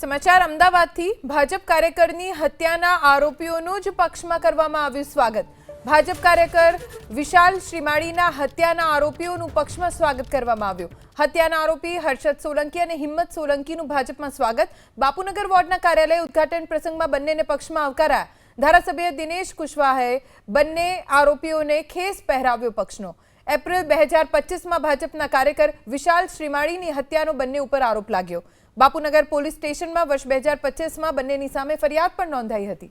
સમાચાર અમદાવાદથી ભાજપ કાર્યકરની હત્યાના આરોપીઓનું જ પક્ષમાં કરવામાં આવ્યું સ્વાગત। ભાજપ કાર્યકર વિશાલ શ્રીમાળીના હત્યાના આરોપીઓનું પક્ષમાં સ્વાગત કરવામાં આવ્યું। હત્યાના આરોપી હર્ષદ સોલંકી અને હિંમત સોલંકીનું ભાજપમાં સ્વાગત। બાપુનગર વોર્ડના કાર્યાલય ઉદ્ઘાટન પ્રસંગમાં બંનેને પક્ષમાં આવકાર્યા। ધારાસભ્ય દિનેશ કુશવાહાએ બંને આરોપીઓને ખેસ પહેરાવ્યો પક્ષનો। એપ્રિલ 2025માં ભાજપના કાર્યકર વિશાલ શ્રીમાળીની હત્યાનો બંને ઉપર આરોપ લાગ્યો। બાપુનગર પોલીસ સ્ટેશનમાં વર્ષ 2025માં બંનેની સામે ફરિયાદ પણ નોંધાઈ હતી।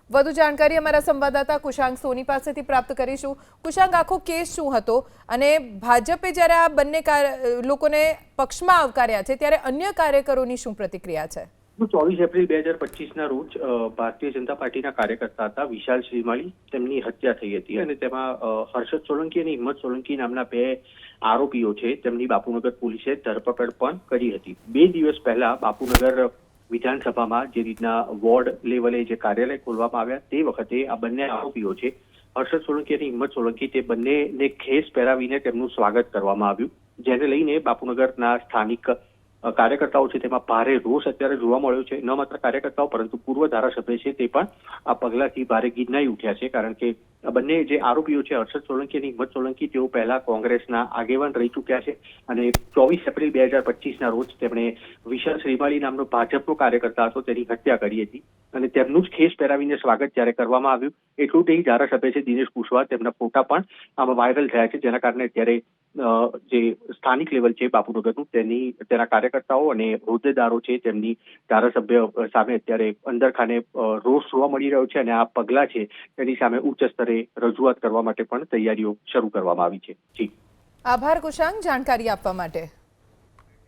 વધુ જાણકારી અમારા સંવાદદાતા કુશાંગ સોની પાસેથી પ્રાપ્ત કરીશું। કુશાંગ, આખો કેસ શું હતો અને ભાજપે જ્યારે આ બંને લોકોને પક્ષમાં આવકાર્યા છે ત્યારે અન્ય કાર્યકરોની શું પ્રતિક્રિયા છે? 24 એપ્રિલ 2025ના રોજ ભારતીય જનતા પાર્ટીના કાર્યકર્તા હતા વિશાલ શ્રીમાળી, તેમની હત્યા થઈ હતી અને તેમાં હર્ષદ સોલંકી અને હિંમત સોલંકી નામના બે આરોપીઓ છે તેમની બાપુનગર પોલીસે ધરપકડ પણ કરી હતી। 2 દિવસ પહેલા બાપુનગર વિધાનસભામાં જે રીતના વોર્ડ લેવલે જે કાર્યાલય ખોલવામાં આવ્યા તે વખતે આ બંને આરોપીઓ છે હર્ષદ સોલંકી અને હિંમત સોલંકી તે બંનેને ખેસ પહેરાવીને તેમનું સ્વાગત કરવામાં આવ્યું, જેને લઈને બાપુનગરના સ્થાનિક કાર્યકર્તાઓ છે તેમાં ભારે રોષ અત્યારે જોવા મળ્યો છે। ન માત્ર કાર્યકર્તાઓ પરંતુ પૂર્વ ધારાસભ્ય છે તે પણ આ પગલાથી ભારે ગીરનાઈ ઉઠ્યા છે, કારણ કે આ બંને જે આરોપીઓ છે હર્ષદ સોલંકી અને હિંમત સોલંકી તેઓ પહેલા કોંગ્રેસના આગેવાન રહી ચૂક્યા છે અને 24 એપ્રિલ 2025ના રોજ તેમણે વિશાલ શ્રીમાળી નામનો ભાજપનો કાર્યકર્તા હતો તેની હત્યા કરી હતી અને તેમનું જ ખેસ પહેરાવીને સ્વાગત જ્યારે કરવામાં આવ્યું એટલું જ નહીં, ધારાસભ્ય છે દિનેશ કુશવાહ તેમના ફોટા પણ આમાં વાયરલ થયા છે, જેના કારણે અત્યારે જે સ્થાનિક લેવલ છે બાપુનગરનું તેના કાર્યકર્તાઓ અને હોદ્દેદારો છે તેમની ધારાસભ્ય સામે અત્યારે અંદરખાને રોષ જોવા મળી રહ્યો છે અને આ પગલાં છે તેની સામે ઉચ્ચ સ્તરે રજૂઆત કરવા માટે પણ તૈયારીઓ શરૂ કરવામાં આવી છે। જી, આભાર કુશાંગ જાણકારી આપવા માટે।